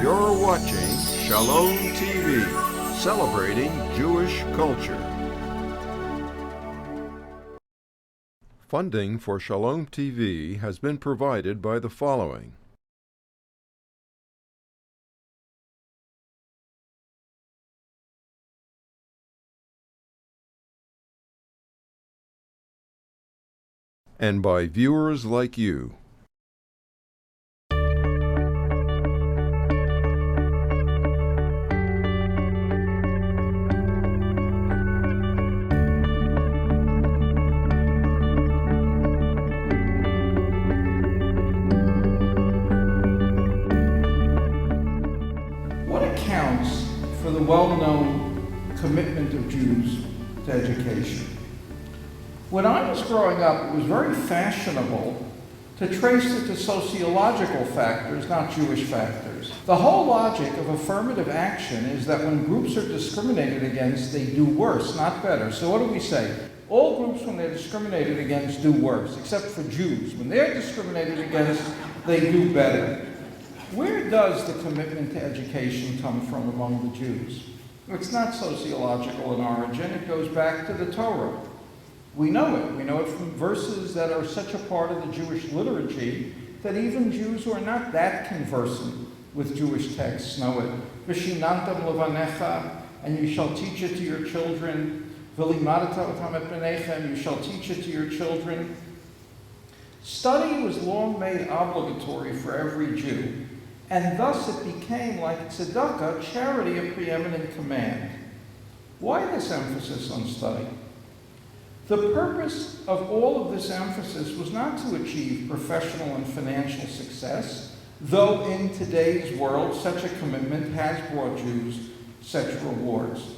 You're watching Shalom TV, celebrating Jewish culture. Funding for Shalom TV has been provided by the following. And by viewers like you. For the well-known commitment of Jews to education. When I was growing up, it was very fashionable to trace it to sociological factors, not Jewish factors. The whole logic of affirmative action is that when groups are discriminated against, they do worse, not better. So what do we say? All groups, when they're discriminated against, do worse, except for Jews. When they're discriminated against, they do better. Where does the commitment to education come from among the Jews? It's not sociological in origin. It goes back to the Torah. We know it. We know it from verses that are such a part of the Jewish liturgy that even Jews who are not that conversant with Jewish texts know it. V'shinantam levanecha, and you shall teach it to your children. V'limadata otam et bnechem, you shall teach it to your children. Study was long made obligatory for every Jew. And thus it became, like tzedakah, charity a preeminent command. Why this emphasis on study? The purpose of all of this emphasis was not to achieve professional and financial success, though in today's world such a commitment has brought Jews such rewards.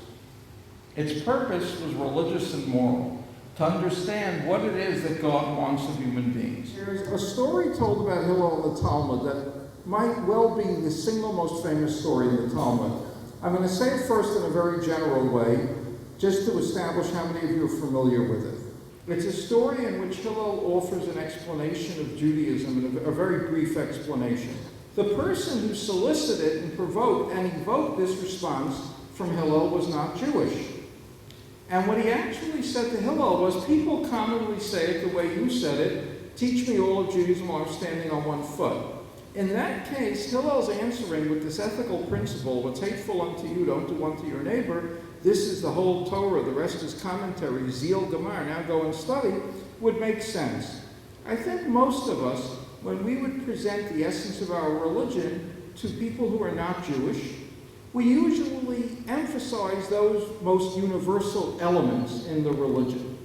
Its purpose was religious and moral, to understand what it is that God wants of human beings. There's a story told about Hillel in the Talmud that might well be the single most famous story in the Talmud. I'm going to say it first in a very general way, just to establish how many of you are familiar with it. It's a story in which Hillel offers an explanation of Judaism, and a very brief explanation. The person who solicited and provoked and evoked this response from Hillel was not Jewish. And what he actually said to Hillel was, people commonly say it the way you said it, teach me all of Judaism while I'm standing on one foot. In that case, Hillel's answering with this ethical principle, what's hateful unto you, don't do unto your neighbor. This is the whole Torah, the rest is commentary, zeal gemar, now go and study, would make sense. I think most of us, when we would present the essence of our religion to people who are not Jewish, we usually emphasize those most universal elements in the religion.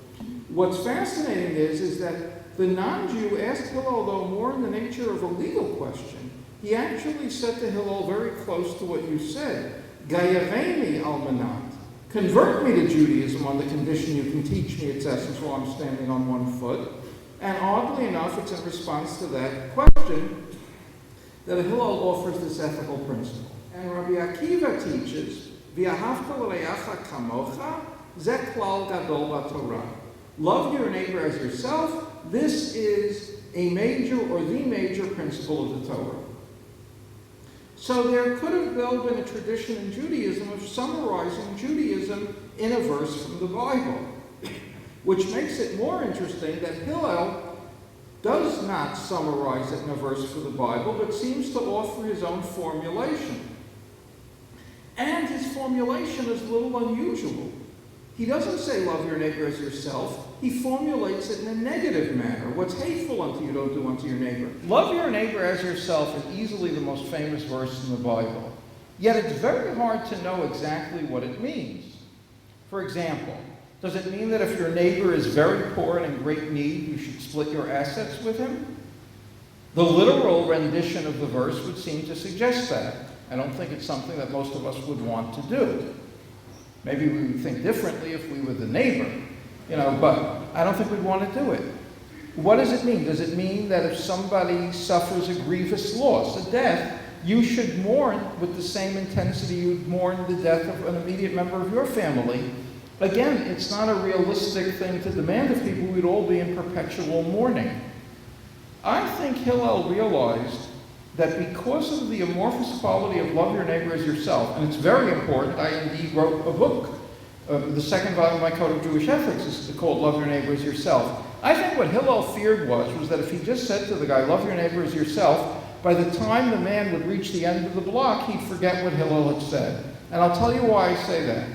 What's fascinating is that the non-Jew asked Hillel, though more in the nature of a legal question. He actually said to Hillel very close to what you said, Gayareni almanat, convert me to Judaism on the condition you can teach me its essence while I'm standing on one foot. And oddly enough, it's in response to that question that Hillel offers this ethical principle. And Rabbi Akiva teaches, V'ahavta l'reacha kamocha, ze klal gadol b'Torah. Love your neighbor as yourself. This is a major or the major principle of the Torah. So there could have well been a tradition in Judaism of summarizing Judaism in a verse from the Bible, which makes it more interesting that Hillel does not summarize it in a verse from the Bible, but seems to offer his own formulation. And his formulation is a little unusual. He doesn't say love your neighbor as yourself. He formulates it in a negative manner. What's hateful unto you, don't do unto your neighbor. Love your neighbor as yourself is easily the most famous verse in the Bible. Yet it's very hard to know exactly what it means. For example, does it mean that if your neighbor is very poor and in great need, you should split your assets with him? The literal rendition of the verse would seem to suggest that. I don't think it's something that most of us would want to do. Maybe we would think differently if we were the neighbor, but I don't think we'd want to do it. What does it mean? Does it mean that if somebody suffers a grievous loss, a death, you should mourn with the same intensity you'd mourn the death of an immediate member of your family? Again, it's not a realistic thing to demand of people. We'd all be in perpetual mourning. I think Hillel realized that because of the amorphous quality of love your neighbor as yourself, and it's very important, I indeed wrote a book, the second volume of my Code of Jewish Ethics is called Love Your Neighbor as Yourself. I think what Hillel feared was that if he just said to the guy, love your neighbor as yourself, by the time the man would reach the end of the block, he'd forget what Hillel had said. And I'll tell you why I say that.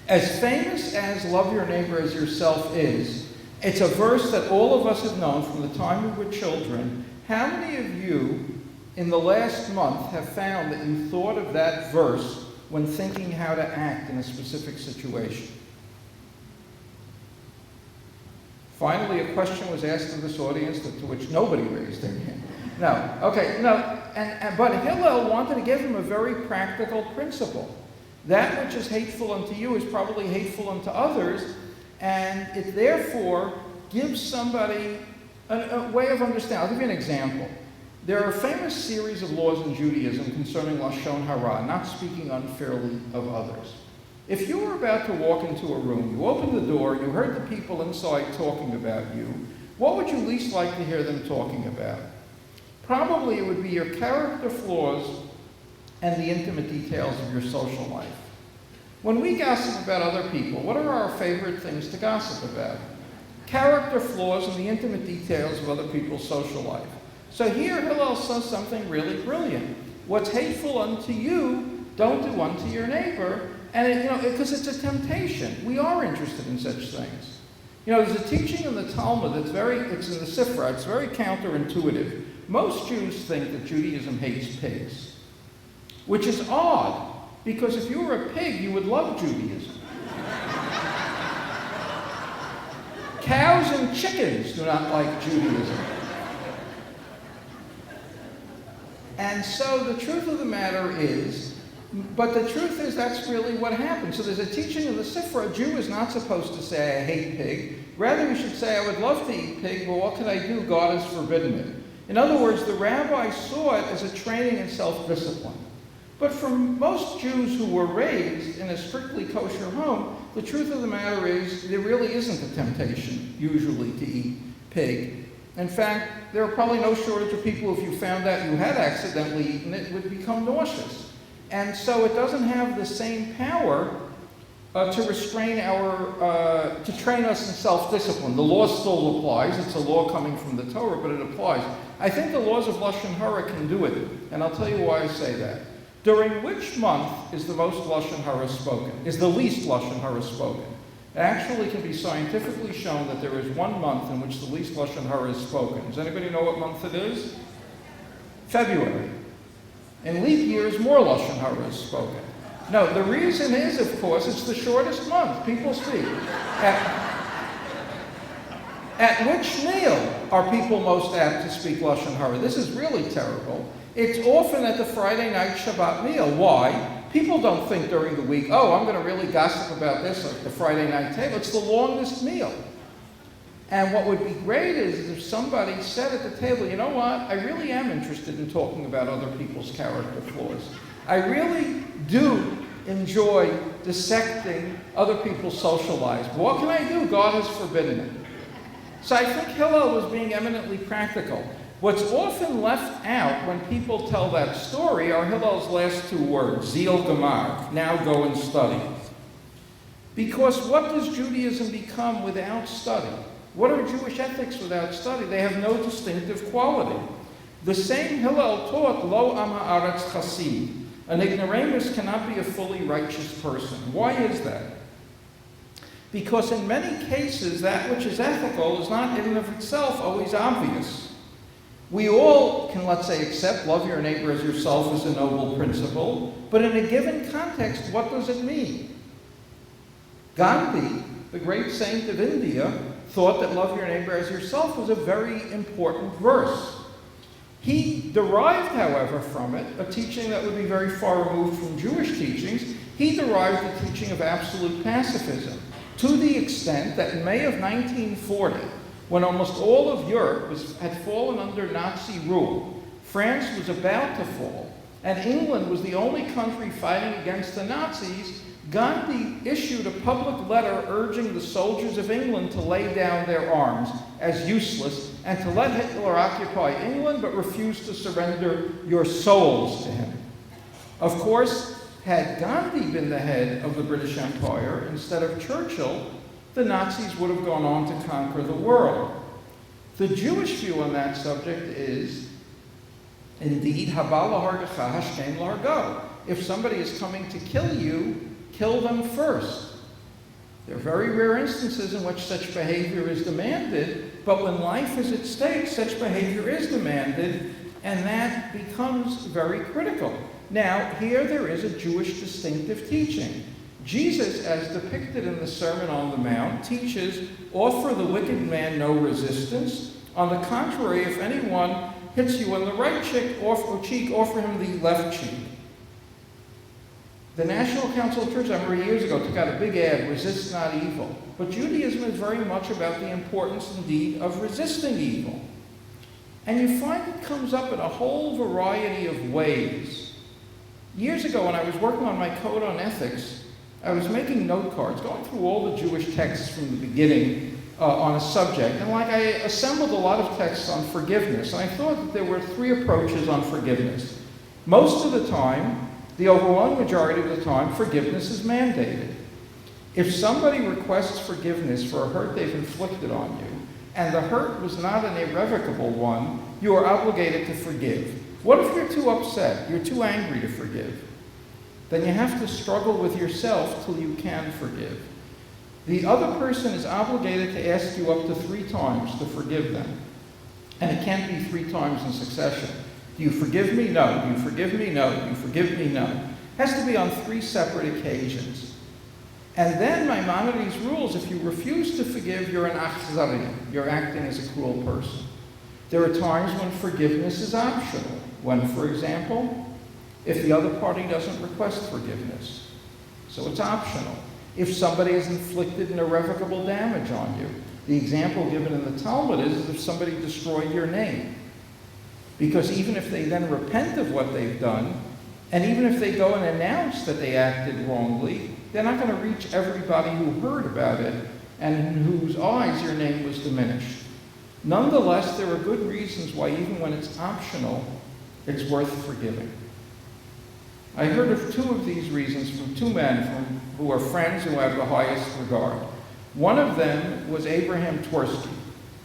As famous as love your neighbor as yourself is, it's a verse that all of us have known from the time we were children. How many of you in the last month have found that you thought of that verse when thinking how to act in a specific situation? Finally, a question was asked of this audience to which nobody raised their hand. No, okay, no, but Hillel wanted to give him a very practical principle. That which is hateful unto you is probably hateful unto others, and it therefore gives somebody a way of understanding. I'll give you an example. There are a famous series of laws in Judaism concerning Lashon Hara, not speaking unfairly of others. If you were about to walk into a room, you opened the door, you heard the people inside talking about you, what would you least like to hear them talking about? Probably it would be your character flaws and the intimate details of your social life. When we gossip about other people, what are our favorite things to gossip about? Character flaws and the intimate details of other people's social life. So here Hillel says something really brilliant. What's hateful unto you, don't do unto your neighbor. And because it's a temptation. We are interested in such things. There's a teaching in the Talmud it's in the Sifra, it's very counterintuitive. Most Jews think that Judaism hates pigs, which is odd, because if you were a pig, you would love Judaism. Cows and chickens do not like Judaism. And so the truth of the matter is, but the truth is that's really what happens. So there's a teaching in the Sifra, a Jew is not supposed to say, I hate pig. Rather, you should say, I would love to eat pig, but what can I do? God has forbidden it. In other words, the rabbi saw it as a training in self-discipline. But for most Jews who were raised in a strictly kosher home, the truth of the matter is there really isn't a temptation, usually, to eat pig. In fact, there are probably no shortage of people, if you found out you had accidentally eaten it, would become nauseous. And so it doesn't have the same power to restrain to train us in self-discipline. The law still applies. It's a law coming from the Torah, but it applies. I think the laws of Lashon Hara can do it, and I'll tell you why I say that. During which month is the most Lashon Hara spoken? Is the least Lashon Hara spoken? It actually can be scientifically shown that there is one month in which the least Lashon Hara is spoken. Does anybody know what month it is? February. In leap years, more Lashon Hara is spoken. No, the reason is, of course, it's the shortest month. People speak. At which meal are people most apt to speak Lashon Hara? This is really terrible. It's often at the Friday night Shabbat meal. Why? People don't think during the week, oh, I'm going to really gossip about this at the Friday night table. It's the longest meal. And what would be great is if somebody said at the table, you know what, I really am interested in talking about other people's character flaws. I really do enjoy dissecting other people's social lives. But what can I do? God has forbidden it. So I think Hillel was being eminently practical. What's often left out when people tell that story are Hillel's last two words, zeal gemar, now go and study. Because what does Judaism become without study? What are Jewish ethics without study? They have no distinctive quality. The same Hillel taught, lo am haaretz chasid. An ignoramus cannot be a fully righteous person. Why is that? Because in many cases, that which is ethical is not in and of itself always obvious. We all can, let's say, accept love your neighbor as yourself as a noble principle, but in a given context, what does it mean? Gandhi, the great saint of India, thought that love your neighbor as yourself was a very important verse. He derived, however, from it a teaching that would be very far removed from Jewish teachings. He derived the teaching of absolute pacifism, to the extent that in May of 1940, when almost all of Europe had fallen under Nazi rule, France was about to fall, and England was the only country fighting against the Nazis, Gandhi issued a public letter urging the soldiers of England to lay down their arms as useless and to let Hitler occupy England, but refused to surrender your souls to him. Of course, had Gandhi been the head of the British Empire instead of Churchill, the Nazis would have gone on to conquer the world. The Jewish view on that subject is, indeed, haba lahargecha hashkem lahargo. If somebody is coming to kill you, kill them first. There are very rare instances in which such behavior is demanded, but when life is at stake, such behavior is demanded, and that becomes very critical. Now, here there is a Jewish distinctive teaching. Jesus, as depicted in the Sermon on the Mount, teaches, offer the wicked man no resistance. On the contrary, if anyone hits you on the right cheek, offer him the left cheek. The National Council of Churches, I remember years ago, took out a big ad, resist not evil. But Judaism is very much about the importance, indeed, of resisting evil. And you find it comes up in a whole variety of ways. Years ago, when I was working on my code on ethics, I was making note cards, going through all the Jewish texts from the beginning on a subject. And I assembled a lot of texts on forgiveness. And I thought that there were three approaches on forgiveness. Most of the time, the overwhelming majority of the time, forgiveness is mandated. If somebody requests forgiveness for a hurt they've inflicted on you, and the hurt was not an irrevocable one, you are obligated to forgive. What if you're too upset, you're too angry to forgive? Then you have to struggle with yourself till you can forgive. The other person is obligated to ask you up to 3 times to forgive them. And it can't be 3 times in succession. Do you forgive me? No. Do you forgive me? No. Do you forgive me? No. It has to be on 3 separate occasions. And then Maimonides rules, if you refuse to forgive, you're an achzari. You're acting as a cruel person. There are times when forgiveness is optional. When, for example, if the other party doesn't request forgiveness. So it's optional. If somebody has inflicted an irrevocable damage on you. The example given in the Talmud is if somebody destroyed your name. Because even if they then repent of what they've done, and even if they go and announce that they acted wrongly, they're not going to reach everybody who heard about it and in whose eyes your name was diminished. Nonetheless, there are good reasons why even when it's optional, it's worth forgiving. I heard of 2 of these reasons from 2 men who are friends who have the highest regard. One of them was Abraham Twersky.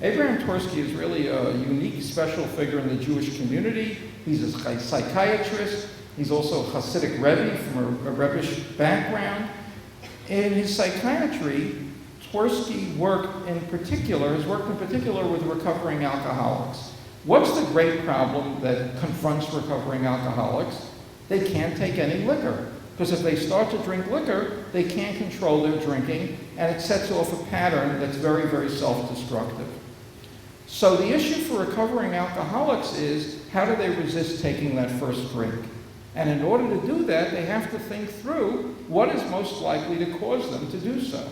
Abraham Twersky is really a unique, special figure in the Jewish community. He's a psychiatrist. He's also a Hasidic Rebbe from a Rebbish background. In his psychiatry, Twersky has worked in particular with recovering alcoholics. What's the great problem that confronts recovering alcoholics? They can't take any liquor. Because if they start to drink liquor, they can't control their drinking, and it sets off a pattern that's very, very self-destructive. So the issue for recovering alcoholics is, how do they resist taking that first drink? And in order to do that, they have to think through what is most likely to cause them to do so.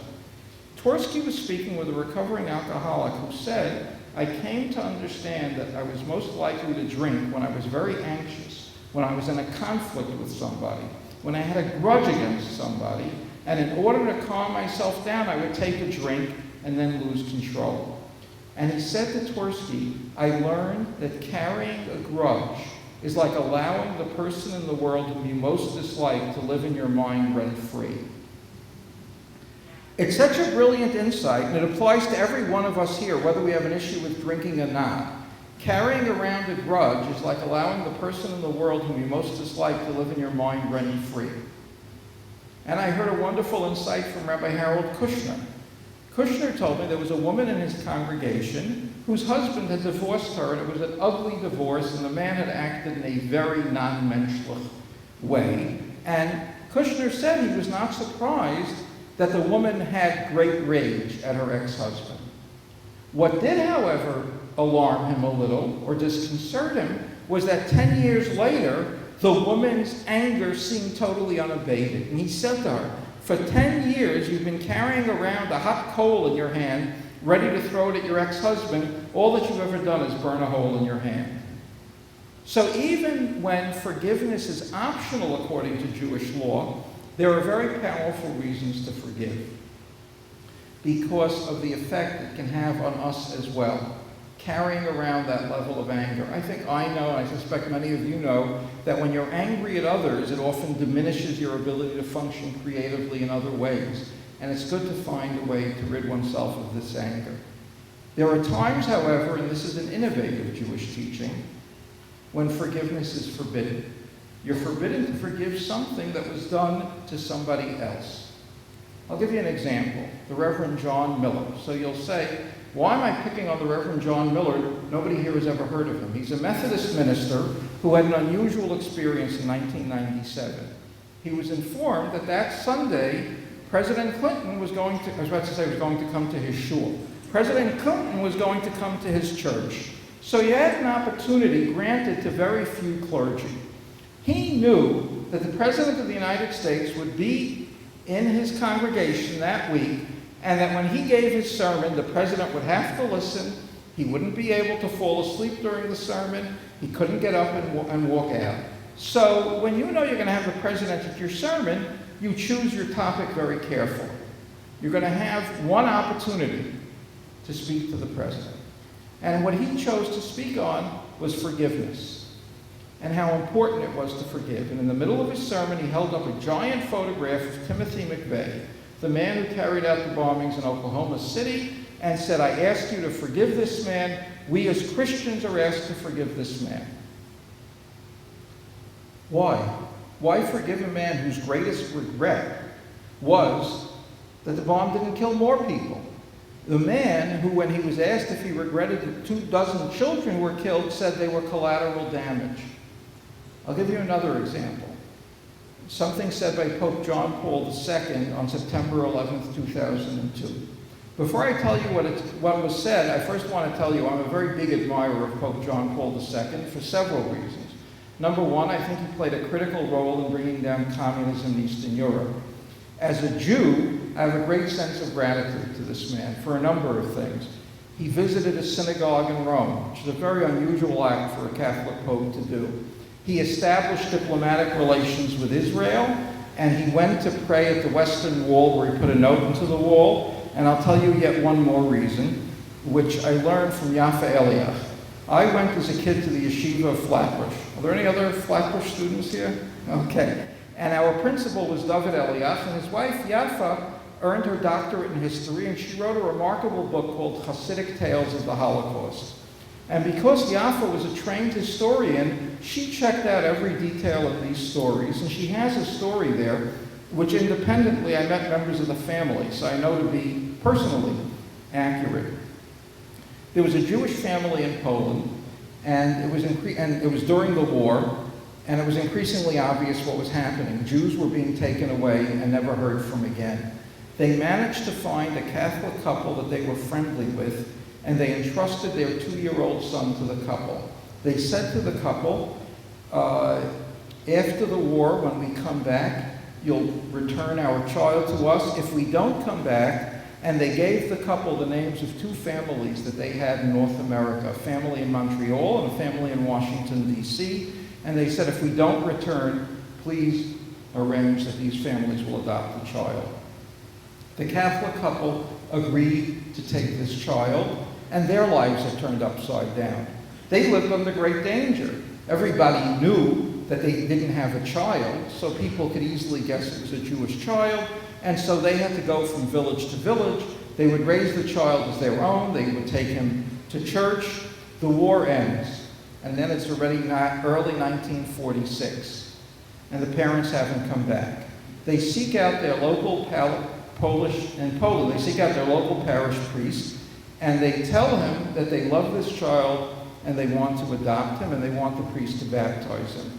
Twersky was speaking with a recovering alcoholic who said, I came to understand that I was most likely to drink when I was very anxious, when I was in a conflict with somebody, when I had a grudge against somebody, and in order to calm myself down, I would take a drink and then lose control. And he said to Twersky, I learned that carrying a grudge is like allowing the person in the world whom you most dislike to live in your mind rent-free. It's such a brilliant insight, and it applies to every one of us here, whether we have an issue with drinking or not. Carrying around a grudge is like allowing the person in the world whom you most dislike to live in your mind rent-free. And I heard a wonderful insight from Rabbi Harold Kushner. Kushner told me there was a woman in his congregation whose husband had divorced her, and it was an ugly divorce, and the man had acted in a very non-menschlich way. And Kushner said he was not surprised that the woman had great rage at her ex-husband. What did, however, alarm him a little or disconcert him was that 10 years later, the woman's anger seemed totally unabated. And he said to her, for 10 years, you've been carrying around a hot coal in your hand, ready to throw it at your ex-husband. All that you've ever done is burn a hole in your hand. So even when forgiveness is optional according to Jewish law, there are very powerful reasons to forgive because of the effect it can have on us as well. carrying around that level of anger. I think I know, and I suspect many of you know, that when you're angry at others, it often diminishes your ability to function creatively in other ways. And it's good to find a way to rid oneself of this anger. There are times, however, and this is an innovative Jewish teaching, when forgiveness is forbidden. You're forbidden to forgive something that was done to somebody else. I'll give you an example, the Reverend John Miller. So you'll say, why am I picking on the Reverend John Miller? Nobody here has ever heard of him. He's a Methodist minister who had an unusual experience in 1997. He was informed that that Sunday, President Clinton was going to, was going to come to his shul. President Clinton was going to come to his church. So he had an opportunity granted to very few clergy. He knew that the President of the United States would be in his congregation that week, and that when he gave his sermon, the President would have to listen. He wouldn't be able to fall asleep during the sermon. He couldn't get up and walk out. So when you know you're going to have the President at your sermon, you choose your topic very carefully. You're going to have one opportunity to speak to the President. And what he chose to speak on was forgiveness, and how important it was to forgive. And in the middle of his sermon, he held up a giant photograph of Timothy McVeigh, the man who carried out the bombings in Oklahoma City, and said, I ask you to forgive this man. We as Christians are asked to forgive this man. Why? Why forgive a man whose greatest regret was that the bomb didn't kill more people? The man who, when he was asked if he regretted that 24 children were killed, said they were collateral damage. I'll give you another example. Something said by Pope John Paul II on September 11th, 2002. Before I tell you what was said, I first want to tell you I'm a very big admirer of Pope John Paul II for several reasons. Number one, I think he played a critical role in bringing down communism in Eastern Europe. As a Jew, I have a great sense of gratitude to this man for a number of things. He visited a synagogue in Rome, which is a very unusual act for a Catholic pope to do. He established diplomatic relations with Israel, and he went to pray at the Western Wall, where he put a note into the wall. And I'll tell you yet one more reason, which I learned from Yafa Eliach. I went as a kid to the yeshiva of Flatbush. Are there any other Flatbush students here? Okay. And our principal was David Eliach, and his wife Yafa earned her doctorate in history, and she wrote a remarkable book called Hasidic Tales of the Holocaust. And because Yafa was a trained historian, she checked out every detail of these stories, and she has a story there, which independently I met members of the family, so I know to be personally accurate. There was a Jewish family in Poland, and it was during the war, and it was increasingly obvious what was happening. Jews were being taken away and never heard from again. They managed to find a Catholic couple that they were friendly with, and they entrusted their 2-year-old son to the couple. They said to the couple, after the war, when we come back, you'll return our child to us. If we don't come back, and they gave the couple the names of 2 families that they had in North America, a family in Montreal and a family in Washington, D.C., and they said, if we don't return, please arrange that these families will adopt the child. The Catholic couple agreed to take this child, and their lives had turned upside down. They lived under great danger. Everybody knew that they didn't have a child, so people could easily guess it was a Jewish child, and so they had to go from village to village. They would raise the child as their own. They would take him to church. The war ends. And then it's already early 1946, and the parents haven't come back. They seek out their local they seek out their local parish priest, and they tell him that they love this child and they want to adopt him, and they want the priest to baptize him.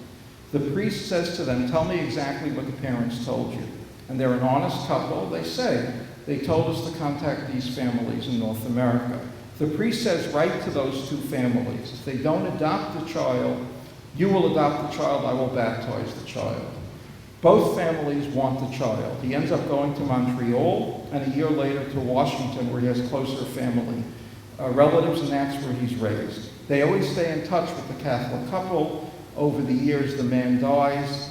The priest says to them, tell me exactly what the parents told you. And they're an honest couple. They say, they told us to contact these families in North America. The priest says, write to those 2 families. If they don't adopt the child, you will adopt the child, I will baptize the child. Both families want the child. He ends up going to Montreal, and a year later to Washington, where he has closer family relatives, and that's where he's raised. They always stay in touch with the Catholic couple. Over the years, the man dies.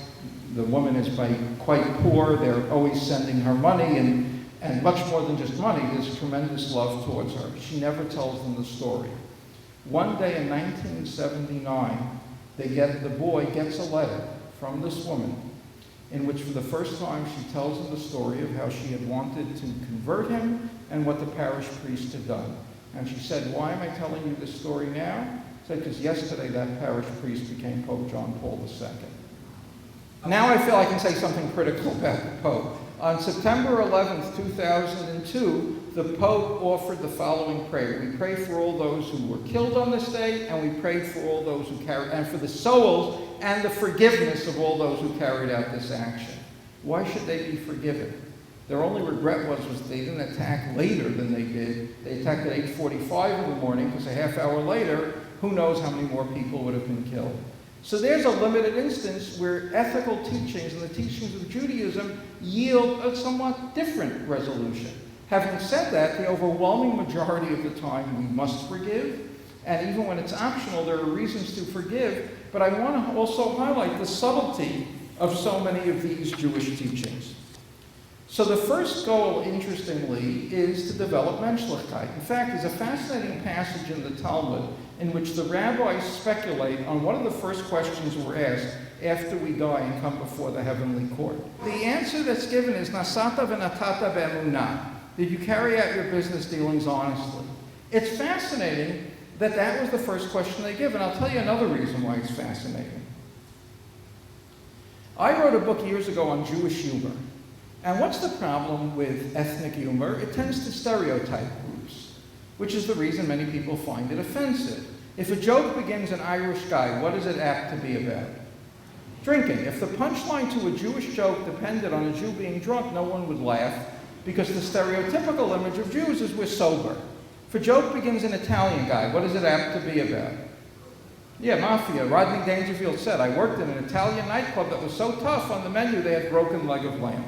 The woman is quite poor. They're always sending her money, and much more than just money, there's tremendous love towards her. She never tells them the story. One day in 1979, the boy gets a letter from this woman in which for the first time she tells him the story of how she had wanted to convert him and what the parish priest had done. And she said, "Why am I telling you this story now?" She said, "Because yesterday that parish priest became Pope John Paul II. Now I feel I can say something critical about the Pope. On September 11th, 2002, the Pope offered the following prayer. We pray for all those who were killed on this day, and we prayed for all those who and for the souls and the forgiveness of all those who carried out this action. Why should they be forgiven? Their only regret was they didn't attack later than they did. They attacked at 8:45 in the morning, because a half hour later, who knows how many more people would have been killed. So there's a limited instance where ethical teachings and the teachings of Judaism yield a somewhat different resolution. Having said that, the overwhelming majority of the time we must forgive, and even when it's optional, there are reasons to forgive, but I want to also highlight the subtlety of so many of these Jewish teachings. So the first goal, interestingly, is to develop menschlichkeit. In fact, there's a fascinating passage in the Talmud in which the rabbis speculate on one of the first questions we're asked after we die and come before the heavenly court. The answer that's given is, Nasata v'natata be'emunah. Did you carry out your business dealings honestly? It's fascinating that that was the first question they give, and I'll tell you another reason why it's fascinating. I wrote a book years ago on Jewish humor. And what's the problem with ethnic humor? It tends to stereotype groups, which is the reason many people find it offensive. If a joke begins an Irish guy, what is it apt to be about? Drinking. If the punchline to a Jewish joke depended on a Jew being drunk, no one would laugh, because the stereotypical image of Jews is we're sober. If a joke begins an Italian guy, what is it apt to be about? Yeah, mafia. Rodney Dangerfield said, I worked in an Italian nightclub that was so tough on the menu they had broken leg of lamb.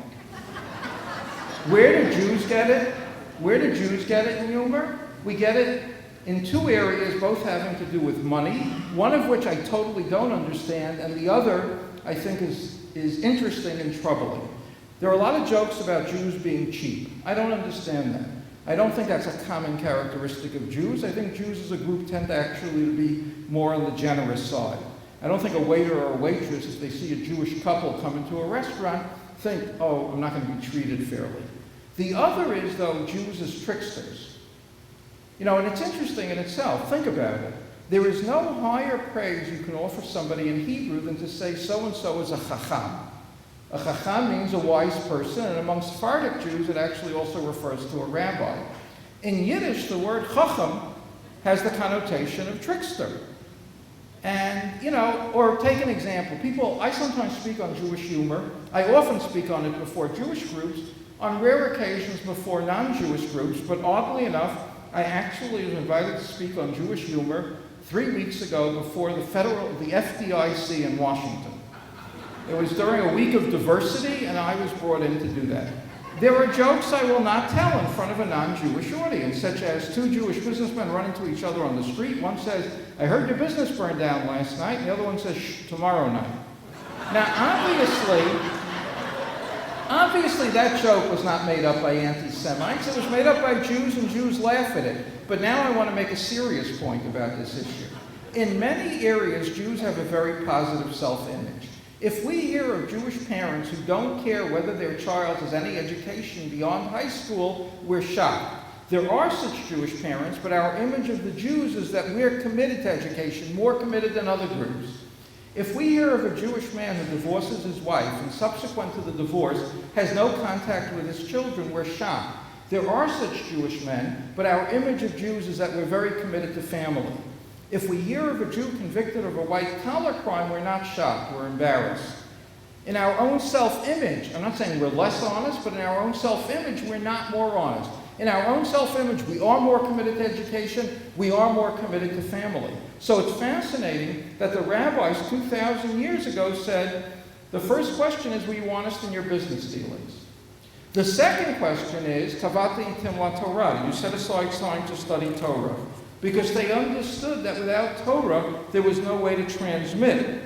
Where do Jews get it? Where do Jews get it in humor? We get it in two areas, both having to do with money, one of which I totally don't understand, and the other I think is interesting and troubling. There are a lot of jokes about Jews being cheap. I don't understand that. I don't think that's a common characteristic of Jews. I think Jews as a group tend to actually be more on the generous side. I don't think a waiter or a waitress, if they see a Jewish couple come into a restaurant, think, oh, I'm not going to be treated fairly. The other is, though, Jews as tricksters. You know, and it's interesting in itself. Think about it. There is no higher praise you can offer somebody in Hebrew than to say so-and-so is a chacham. A chacham means a wise person, and among Sephardic Jews, it actually also refers to a rabbi. In Yiddish, the word chacham has the connotation of trickster. And, you know, or take an example. I sometimes speak on Jewish humor. I often speak on it before Jewish groups, on rare occasions before non-Jewish groups, but oddly enough, I actually was invited to speak on Jewish humor 3 weeks ago before the FDIC in Washington. It was during a week of diversity, and I was brought in to do that. There are jokes I will not tell in front of a non-Jewish audience, such as two Jewish businessmen run into each other on the street. One says, I heard your business burned down last night, and the other one says, shh, tomorrow night. Now, obviously that joke was not made up by anti-Semites. It was made up by Jews, and Jews laugh at it. But now I want to make a serious point about this issue. In many areas, Jews have a very positive self-image. If we hear of Jewish parents who don't care whether their child has any education beyond high school, we're shocked. There are such Jewish parents, but our image of the Jews is that we're committed to education, more committed than other groups. If we hear of a Jewish man who divorces his wife and subsequent to the divorce has no contact with his children, we're shocked. There are such Jewish men, but our image of Jews is that we're very committed to family. If we hear of a Jew convicted of a white-collar crime, we're not shocked, we're embarrassed. In our own self-image, I'm not saying we're less honest, but in our own self-image, we're not more honest. In our own self-image, we are more committed to education, we are more committed to family. So it's fascinating that the rabbis 2,000 years ago said, the first question is, were you honest in your business dealings? The second question is, Tavata itim la Torah, you set aside time to study Torah. Because they understood that without Torah, there was no way to transmit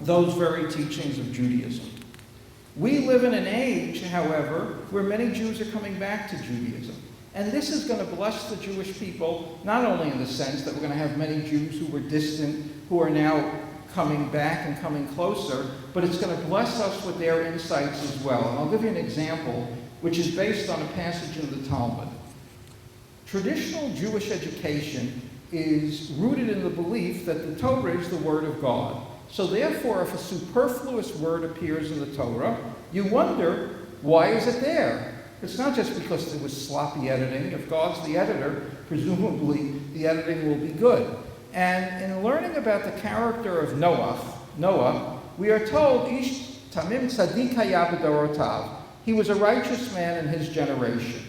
those very teachings of Judaism. We live in an age, however, where many Jews are coming back to Judaism. And this is going to bless the Jewish people, not only in the sense that we're going to have many Jews who were distant, who are now coming back and coming closer, but it's going to bless us with their insights as well. And I'll give you an example, which is based on a passage in the Talmud. Traditional Jewish education is rooted in the belief that the Torah is the Word of God. So therefore, if a superfluous word appears in the Torah, you wonder, why is it there? It's not just because there was sloppy editing. If God's the editor, presumably the editing will be good. And in learning about the character of Noah, we are told, Ish tamim tzadik haya b'dorotav. He was a righteous man in his generation.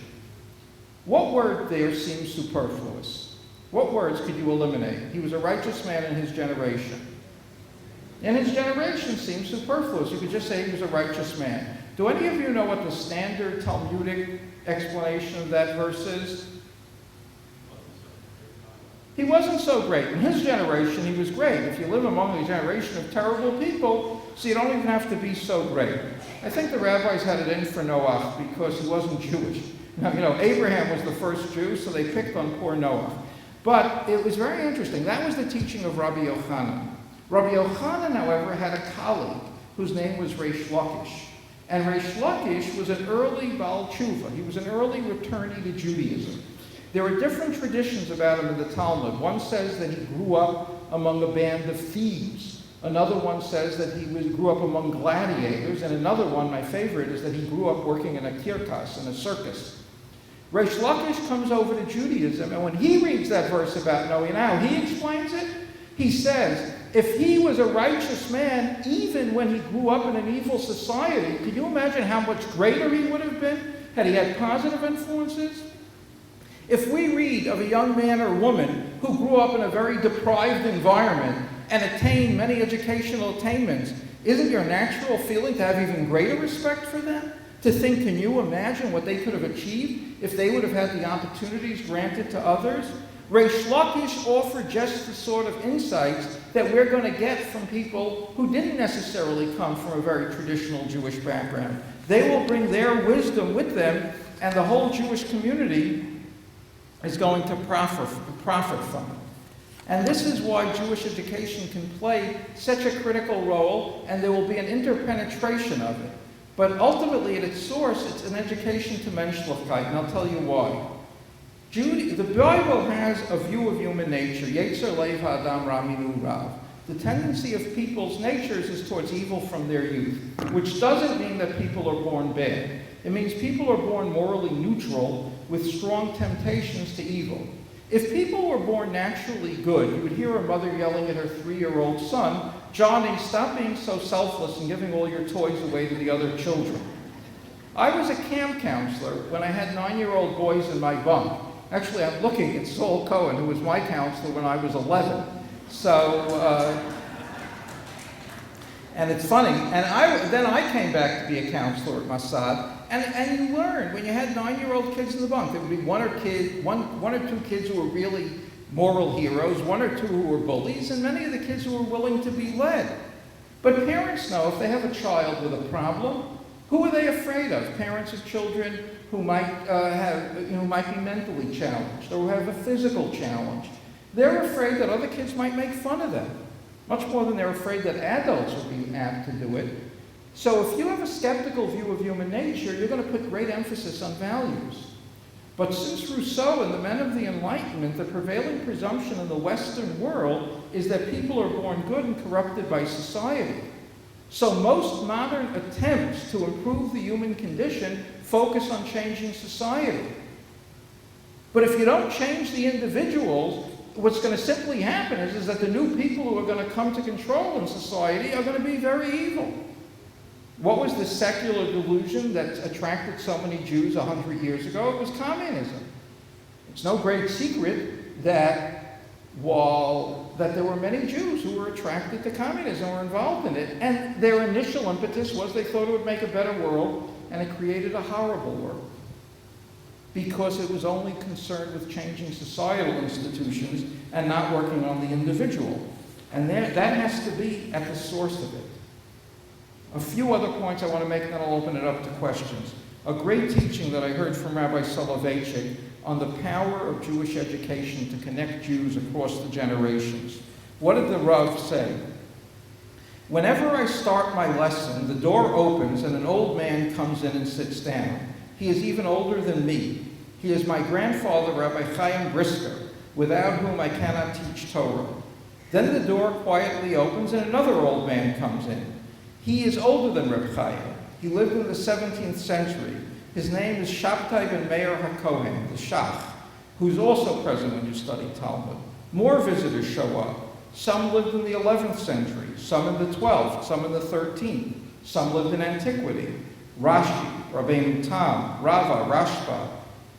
What word there seems superfluous? What words could you eliminate? He was a righteous man in his generation. And his generation seems superfluous. You could just say he was a righteous man. Do any of you know what the standard Talmudic explanation of that verse is? He wasn't so great. In his generation, he was great. If you live among a generation of terrible people, so you don't even have to be so great. I think the rabbis had it in for Noah because he wasn't Jewish. Now, Abraham was the first Jew, so they picked on poor Noah. But it was very interesting. That was the teaching of Rabbi Yochanan. Rabbi Yochanan, however, had a colleague whose name was Reish Lakish. And Reish Lakish was an early Baal Tshuva. He was an early returnee to Judaism. There are different traditions about him in the Talmud. One says that he grew up among a band of thieves. Another one says that he grew up among gladiators. And another one, my favorite, is that he grew up working in a kirkas, in a circus. Reish Lakish comes over to Judaism, and when he reads that verse about Noah, now he explains it. He says, if he was a righteous man, even when he grew up in an evil society, can you imagine how much greater he would have been had he had positive influences? If we read of a young man or woman who grew up in a very deprived environment and attained many educational attainments, isn't your natural feeling to have even greater respect for them? To think, can you imagine what they could have achieved if they would have had the opportunities granted to others? Reish Lakish offered just the sort of insights that we're going to get from people who didn't necessarily come from a very traditional Jewish background. They will bring their wisdom with them, and the whole Jewish community is going to profit from it. And this is why Jewish education can play such a critical role, and there will be an interpenetration of it. But ultimately, at its source, it's an education to menschlichkeit, and I'll tell you why. The Bible has a view of human nature, Yetzer Lev Ha'adam Raminu Rav. The tendency of people's natures is towards evil from their youth, which doesn't mean that people are born bad. It means people are born morally neutral with strong temptations to evil. If people were born naturally good, you would hear a mother yelling at her 3-year-old son, Johnny, stop being so selfless and giving all your toys away to the other children. I was a camp counselor when I had 9-year-old boys in my bunk. Actually, I'm looking at Saul Cohen, who was my counselor when I was 11. And it's funny. And then I came back to be a counselor at Mossad. And you learn, when you had 9-year-old kids in the bunk, there would be one or two kids who were really moral heroes, 1 or 2 who were bullies, and many of the kids who were willing to be led. But parents know if they have a child with a problem, who are they afraid of? Parents of children who might be mentally challenged or who have a physical challenge. They're afraid that other kids might make fun of them, much more than they're afraid that adults will be apt to do it. So if you have a skeptical view of human nature, you're going to put great emphasis on values. But since Rousseau and the men of the Enlightenment, the prevailing presumption in the Western world is that people are born good and corrupted by society. So most modern attempts to improve the human condition focus on changing society. But if you don't change the individuals, what's going to simply happen is that the new people who are going to come to control in society are going to be very evil. What was the secular delusion that attracted so many Jews 100 years ago? It was communism. It's no great secret that there were many Jews who were attracted to communism or involved in it. And their initial impetus was they thought it would make a better world, and it created a horrible world. Because it was only concerned with changing societal institutions and not working on the individual. And that has to be at the source of it. A few other points I want to make, and then I'll open it up to questions. A great teaching that I heard from Rabbi Soloveitchik on the power of Jewish education to connect Jews across the generations. What did the Rav say? Whenever I start my lesson, the door opens and an old man comes in and sits down. He is even older than me. He is my grandfather, Rabbi Chaim Brisker, without whom I cannot teach Torah. Then the door quietly opens and another old man comes in. He is older than Reb Chaim. He lived in the 17th century. His name is Shabtai ben Meir HaKohen, the Shach, who's also present when you study Talmud. More visitors show up. Some lived in the 11th century, some in the 12th, some in the 13th. Some lived in antiquity. Rashi, Rabbeinu Tam, Rava, Rashba.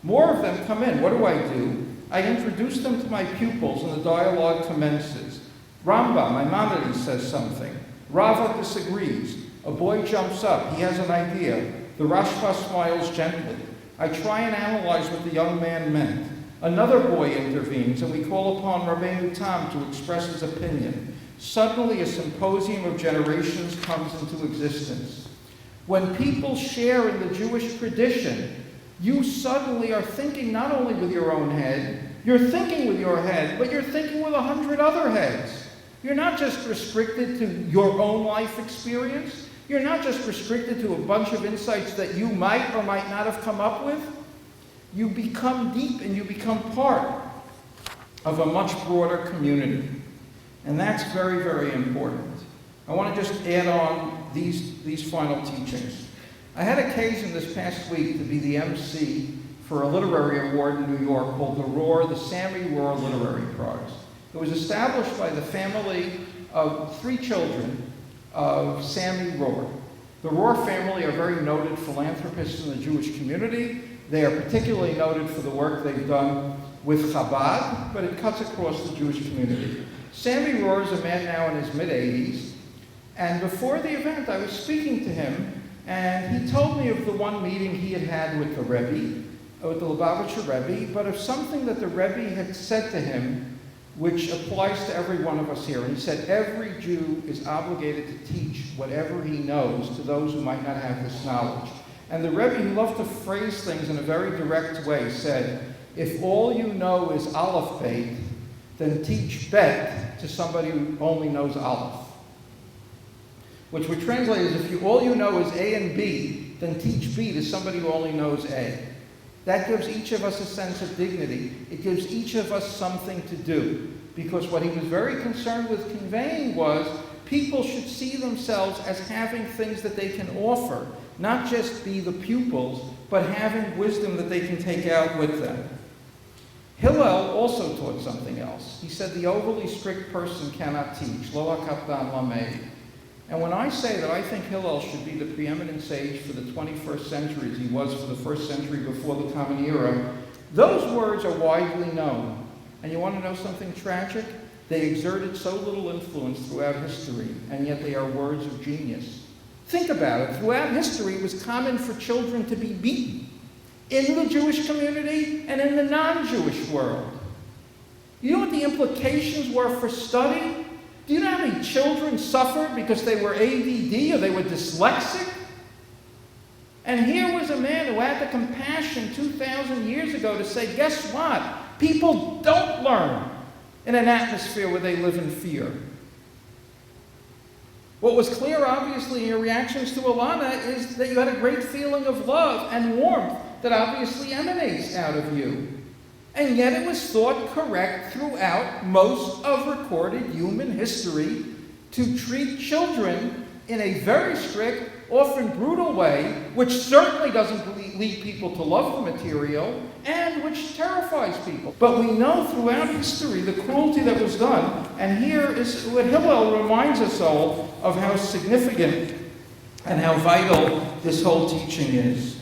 More of them come in. What do? I introduce them to my pupils and the dialogue commences. Rambam, Maimonides, says something. Rava disagrees. A boy jumps up. He has an idea. The Rashba smiles gently. I try and analyze what the young man meant. Another boy intervenes, and we call upon Rabbeinu Tam to express his opinion. Suddenly, a symposium of generations comes into existence. When people share in the Jewish tradition, you suddenly are thinking not only with your own head, you're thinking with your head, but you're thinking with 100 other heads. You're not just restricted to your own life experience. You're not just restricted to a bunch of insights that you might or might not have come up with. You become deep and you become part of a much broader community. And that's very, very important. I want to just add on these final teachings. I had occasion this past week to be the MC for a literary award in New York called the Sammy Rohr Literary Prize. It was established by the family of 3 children of Sammy Rohr. The Rohr family are very noted philanthropists in the Jewish community. They are particularly noted for the work they've done with Chabad, but it cuts across the Jewish community. Sammy Rohr is a man now in his mid-80s, and before the event I was speaking to him, and he told me of the one meeting he had had with the Rebbe, with the Lubavitcher Rebbe, but of something that the Rebbe had said to him which applies to every one of us here. And he said, every Jew is obligated to teach whatever he knows to those who might not have this knowledge. And the Rebbe, who loved to phrase things in a very direct way, said, if all you know is Aleph Bet, then teach Bet to somebody who only knows Aleph. Which would translate as if all you know is A and B, then teach B to somebody who only knows A. That gives each of us a sense of dignity. It gives each of us something to do. Because what he was very concerned with conveying was people should see themselves as having things that they can offer, not just be the pupils, but having wisdom that they can take out with them. Hillel also taught something else. He said the overly strict person cannot teach. Lo hakapdan lamed. And when I say that I think Hillel should be the preeminent sage for the 21st century as he was for the first century before the Common Era, those words are widely known. And you want to know something tragic? They exerted so little influence throughout history, and yet they are words of genius. Think about it. Throughout history, it was common for children to be beaten in the Jewish community and in the non-Jewish world. You know what the implications were for study? Do you know how many children suffered because they were ADD or they were dyslexic? And here was a man who had the compassion 2,000 years ago to say, guess what? People don't learn in an atmosphere where they live in fear. What was clear, obviously, in your reactions to Ilana is that you had a great feeling of love and warmth that obviously emanates out of you. And yet it was thought correct throughout most of recorded human history to treat children in a very strict, often brutal way, which certainly doesn't lead people to love the material, and which terrifies people. But we know throughout history the cruelty that was done, and here is what Hillel reminds us all of how significant and how vital this whole teaching is.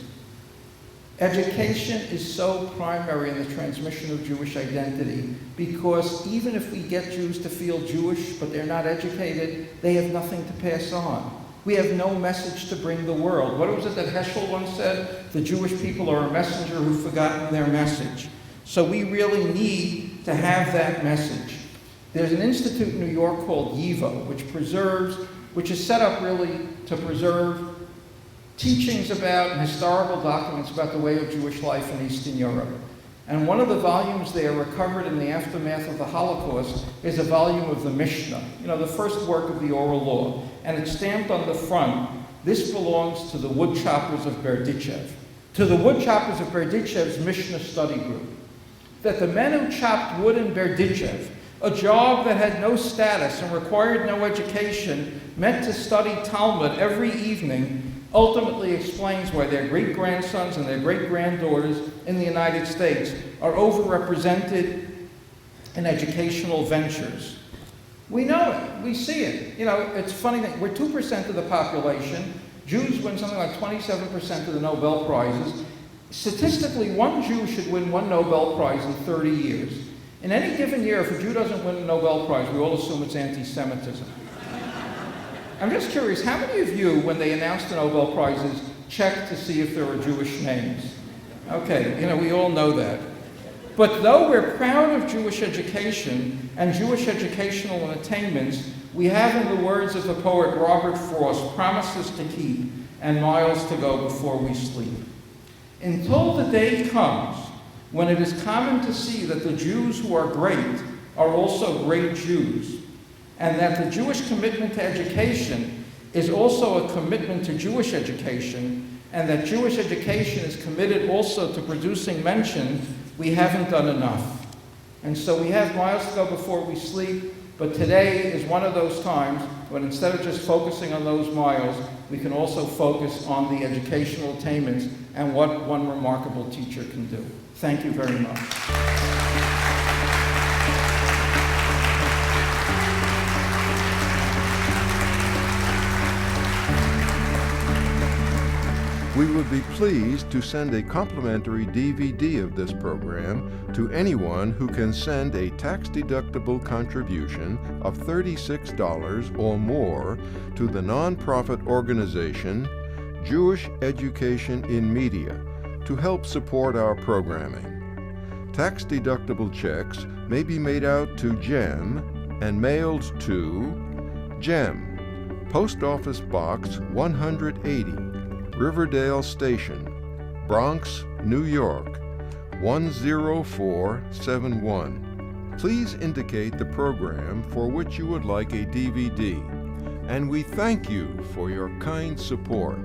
Education is so primary in the transmission of Jewish identity because even if we get Jews to feel Jewish but they're not educated, they have nothing to pass on. We have no message to bring the world. What was it that Heschel once said? The Jewish people are a messenger who've forgotten their message. So we really need to have that message. There's an institute in New York called YIVO, which is set up really to preserve teachings about and historical documents about the way of Jewish life in Eastern Europe. And one of the volumes there recovered in the aftermath of the Holocaust is a volume of the Mishnah, the first work of the oral law. And it's stamped on the front, "This belongs to the woodchoppers of Berdichev," to the woodchoppers of Berdichev's Mishnah study group. That the men who chopped wood in Berdichev, a job that had no status and required no education, meant to study Talmud every evening, ultimately explains why their great-grandsons and their great-granddaughters in the United States are overrepresented in educational ventures. We know it. We see it. It's funny that we're 2% of the population. Jews win something like 27% of the Nobel Prizes. Statistically, one Jew should win one Nobel Prize in 30 years. In any given year, if a Jew doesn't win a Nobel Prize, we all assume it's anti-Semitism. I'm just curious, how many of you, when they announced the Nobel Prizes, checked to see if there were Jewish names? Okay, we all know that. But though we're proud of Jewish education and Jewish educational attainments, we have, in the words of the poet Robert Frost, promises to keep and miles to go before we sleep. Until the day comes when it is common to see that the Jews who are great are also great Jews, and that the Jewish commitment to education is also a commitment to Jewish education, and that Jewish education is committed also to producing mentions, we haven't done enough. And so we have miles to go before we sleep, but today is one of those times when instead of just focusing on those miles, we can also focus on the educational attainments and what one remarkable teacher can do. Thank you very much. We would be pleased to send a complimentary DVD of this program to anyone who can send a tax-deductible contribution of $36 or more to the nonprofit organization Jewish Education in Media to help support our programming. Tax-deductible checks may be made out to GEM and mailed to GEM, Post Office Box 180, Riverdale Station, Bronx, New York, 10471. Please indicate the program for which you would like a DVD, and we thank you for your kind support.